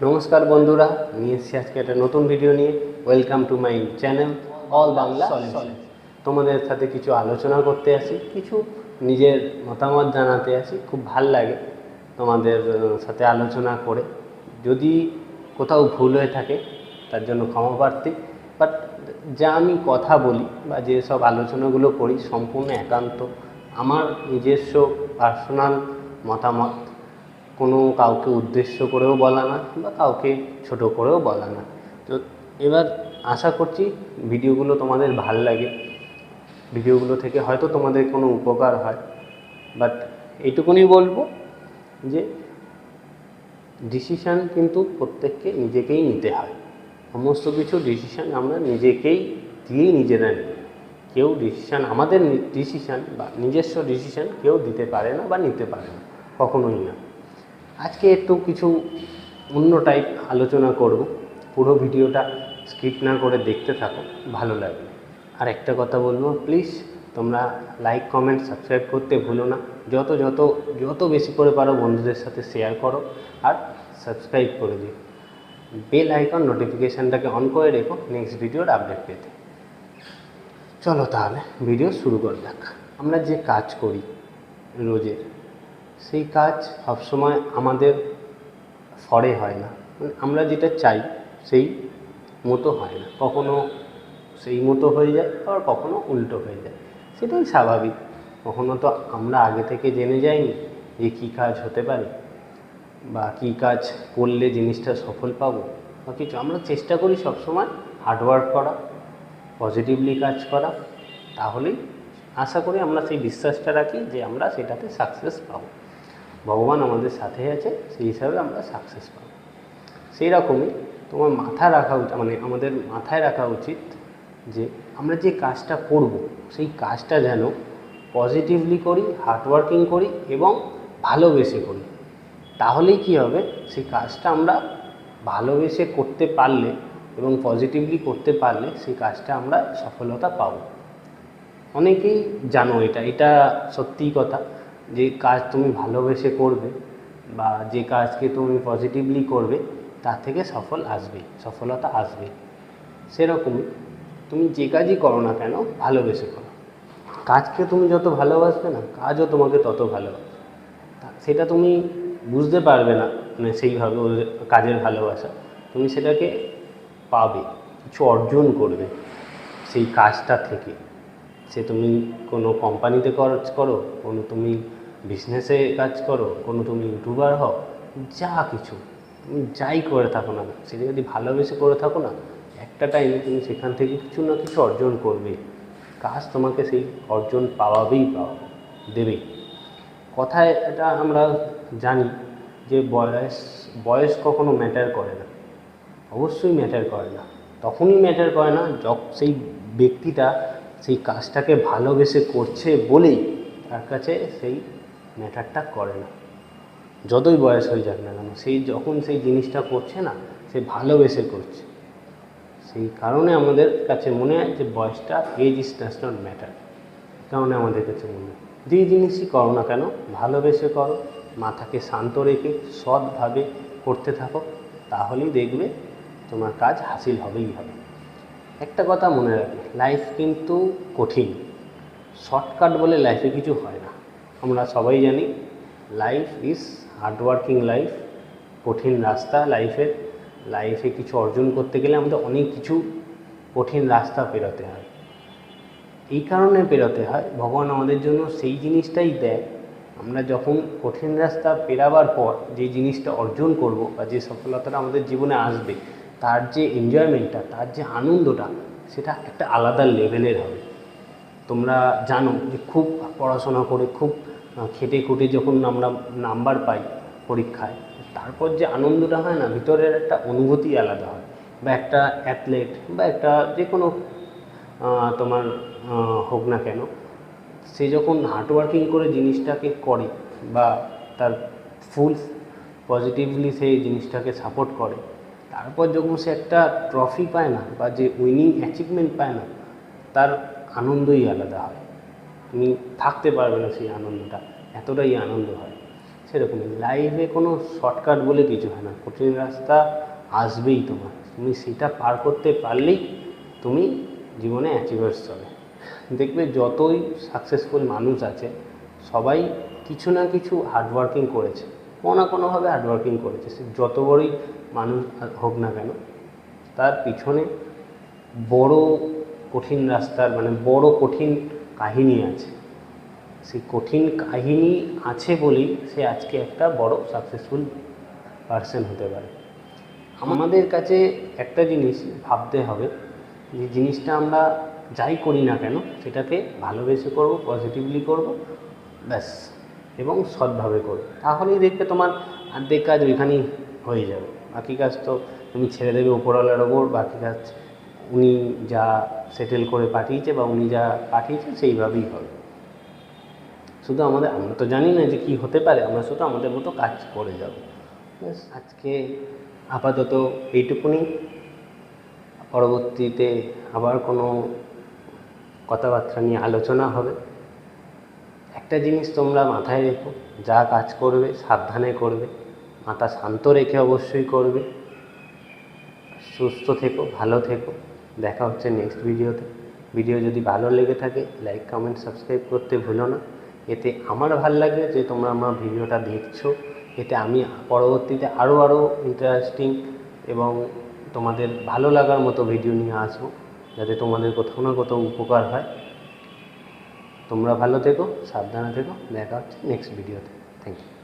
নমস্কার বন্ধুরা, নিয়ে এসেছি আজকে একটা নতুন ভিডিও নিয়ে। Welcome to my channel all Bangla solution. তোমাদের সাথে কিছু আলোচনা করতে আসি, কিছু নিজের মতামত জানাতে আসি। খুব ভাল লাগে তোমাদের সাথে আলোচনা করে। যদি কোথাও ভুল হয়ে থাকে তার জন্য ক্ষমা প্রার্থী। বাট যা আমি কথা বলি বা যেসব আলোচনাগুলো করি সম্পূর্ণ একান্ত আমার নিজস্ব পার্সোনাল মতামত, কোনো কাউকে উদ্দেশ্য করেও বলা না বা কাউকে ছোট করেও বলা না। তো এবার আশা করছি ভিডিওগুলো তোমাদের ভাল লাগে, ভিডিওগুলো থেকে হয়তো তোমাদের কোনো উপকার হয়। বাট এইটুকুনি বলবো যে ডিসিশান কিন্তু প্রত্যেককে নিজেকেই নিতে হয়। সমস্ত কিছু ডিসিশান আমরা নিজেকেই দিয়েই নিজেরা নিই। কেউ ডিসিশান, আমাদের ডিসিশান বা নিজস্ব ডিসিশান কেউ দিতে পারে না বা নিতে পারে না, কখনোই না। আজকে একটু কিছু অন্য টাইপ আলোচনা করব। পুরো ভিডিওটা স্কিপ না করে দেখতে থাকো, ভালো লাগবে। আর একটা কথা বলবো, প্লিজ তোমরা লাইক, কমেন্ট, সাবস্ক্রাইব করতে ভুলো না। যত যত যত বেশি করে পারো বন্ধুদের সাথে শেয়ার করো আর সাবস্ক্রাইব করে দিও। বেল আইকন নোটিফিকেশানটাকে অন করে রেখো নেক্সট ভিডিওর আপডেট পেতে। চলো তাহলে ভিডিও শুরু করা যাক। আমরা যে কাজ করি রোজের, সেই কাজ সবসময় আমাদের ফরে হয় না। আমরা যেটা চাই সেই মতো হয় না, কখনো সেই মতো হয়ে যায়, আবার কখনো উল্টো হয়ে যায়। সেটাই স্বাভাবিক। কখনো তো আমরা আগে থেকে জেনে যাইনি যে কী কাজ হতে পারে বা কী কাজ করলে জিনিসটা সফল পাবো বা কিছু। আমরা চেষ্টা করি সবসময় হার্ডওয়ার্ক করা, পজিটিভলি কাজ করা, তাহলেই আশা করি আমরা সেই বিশ্বাসটা রাখি যে আমরা সেটাতে সাকসেস পাবো। ভগবান আমাদের সাথে আছে, সেই হিসাবে আমরা সাকসেস পাবো। সেই রকমই তোমার মাথা রাখা উচিত, মানে আমাদের মাথায় রাখা উচিত যে আমরা যে কাজটা করব সেই কাজটা যেন পজিটিভলি করি, হার্ডওয়ার্কিং করি এবং ভালোবেসে করি। তাহলেই কী হবে, সেই কাজটা আমরা ভালোবেসে করতে পারলে এবং পজিটিভলি করতে পারলে সেই কাজটা আমরা সফলতা পাবো। অনেকেই জানো এটা সত্যিই কথা যে কাজ তুমি ভালোবেসে করবে বা যে কাজকে তুমি পজিটিভলি করবে তার থেকে সফলতা আসবে। সেরকমই তুমি যে কাজই করো না কেন ভালোবেসে করো। কাজকে তুমি যত ভালোবাসবে না, কাজও তোমাকে তত ভালোবাসবে। সেটা তুমি বুঝতে পারবে না, মানে সেইভাবে কাজের ভালোবাসা তুমি সেটাকে পাবে, কিছু অর্জন করবে সেই কাজটা থেকে। সে তুমি কোনো কোম্পানিতে কাজ করো, কোনো তুমি বিজনেসে কাজ করো, কোনো তুমি ইউটিউবার হও, যা কিছু তুমি যাই করে থাকো না, সেটা যদি ভালোবেসে করে থাকো না, একটা টাইমে তুমি সেখান থেকে কিছু না কিছু অর্জন করবে। কাজ তোমাকে সেই অর্জন দেবেই। কথায় এটা আমরা জানি যে বয়স কখনো ম্যাটার করে না, অবশ্যই ম্যাটার করে না। তখনই ম্যাটার করে না যখন সেই ব্যক্তিটা সেই কাজটাকে ভালোবেসে করছে বলেই তার কাছে সেই ম্যাটারটা করে না। যতই বয়স হয়ে যাক না কেন, যখন সেই জিনিসটা করছে না, সে ভালোবেসে করছে। সেই কারণে আমাদের কাছে মনে হয় যে বয়সটা, age is does not matter. কারণে আমাদের কাছে মনে হয় যে জিনিসই করো না কেন ভালোবেসে করো, মাথাকে শান্ত রেখে সৎভাবে করতে থাকো, তাহলেই দেখবে তোমার কাজ হাসিল হবেই হবে। একটা কথা মনে রাখবে, লাইফ কিন্তু কঠিন। শর্টকাট বলে লাইফে কিছু হয় না। আমরা সবাই জানি লাইফ ইজ হার্ডওয়ার্কিং লাইফ, কঠিন রাস্তা লাইফে কিছু অর্জন করতে গেলে আমাদের অনেক কিছু কঠিন রাস্তা পেরোতে হয়। এই কারণে পেরোতে হয়, ভগবান আমাদের জন্য সেই জিনিসটাই দেয়। আমরা যখন কঠিন রাস্তা পেরাবার পর যে জিনিসটা অর্জন করব বা যে সফলতাটা আমাদের জীবনে আসবে, তার যে এনজয়মেন্টটা, তার যে আনন্দটা, সেটা একটা আলাদা লেভেলের হবে। তোমরা জানো যে খুব পড়াশোনা করে, খুব খেটে খুঁটে যখন আমরা নাম্বার পাই পরীক্ষায়, তারপর যে আনন্দটা হয় না, ভিতরের একটা অনুভূতি আলাদা হয়। বা একটা অ্যাথলেট বা একটা যে কোনো তোমার হোক না কেন, সে যখন হার্ডওয়ার্কিং করে জিনিসটাকে করে বা তার ফুল পজিটিভলি সেই জিনিসটাকে সাপোর্ট করে, তারপর যখন সে একটা ট্রফি পায় না বা যে উইনিং অ্যাচিভমেন্ট পায় না, তার আনন্দই আলাদা হয়। তুমি থাকতে পারবে না সেই আনন্দটা, এতটাই আনন্দ হয়। সে সেরকমই লাইফে কোনো শর্টকাট বলে কিছু হয় না, কঠিন রাস্তা আসবেই তোমার, তুমি সেটা পার করতে পারলেই তুমি জীবনে অ্যাচিভার্স হবে। দেখবে যতই সাকসেসফুল মানুষ আছে সবাই কিছু না কিছু হার্ডওয়ার্কিং করেছে, কোনো না কোনোভাবে হার্ডওয়ার্কিং করেছে। সে যত বড়ই মানুষ হোক না কেন তার পিছনে বড় কঠিন রাস্তার মানে বড় কঠিন কাহিনী আছে। সেই কঠিন কাহিনী আছে বলেই সে আজকে একটা বড় সাকসেসফুল পারসন হতে পারে। আমাদের কাছে একটা জিনিস ভাবতে হবে, যে জিনিসটা আমরা যাই করি না কেন সেটাকে ভালোবেসে করব, পজিটিভলি করব, ব্যাস, এবং সৎভাবে করব। তাহলেই দেখবে তোমার অর্ধেক কাজ ওইখানেই হয়ে যাবে। বাকি কাজ তো তুমি ছেড়ে দেবে উপরওয়ালার ওপর, বাকি কাজ উনি যা সেটেল করে পাঠিয়েছে বা উনি যা পাঠিয়েছে সেইভাবেই হবে। শুধু আমরা তো জানি না যে কী হতে পারে, আমরা শুধু আমাদের মতো কাজ করে যাব। ব্যাস, আজকে আপাতত এইটুকুনি। পরবর্তীতে আবার কোনো কথাবার্তা নিয়ে আলোচনা হবে। একটা জিনিস তোমরা মাথায় রেখো, যা কাজ করবে সাবধানে করবে, মাথা শান্ত রেখে অবশ্যই করবে। সুস্থ থেকো, ভালো থেকো। দেখা হচ্ছে নেক্সট ভিডিওতে। ভিডিও যদি ভালো লেগে থাকে লাইক, কমেন্ট, সাবস্ক্রাইব করতে ভুলো না। এতে আমার ভালো লাগে যে তোমরা আমার ভিডিওটা দেখছো। এতে আমি পরবর্তীতে আরও ইন্টারেস্টিং এবং তোমাদের ভালো লাগার মতো ভিডিও নিয়ে আসবো, যাতে তোমাদের কোথাও না কোথাও উপকার হয়। তোমরা ভালো থেকো, সাবধানে থেকো। দেখা হচ্ছে নেক্সট ভিডিওতে। Thank you.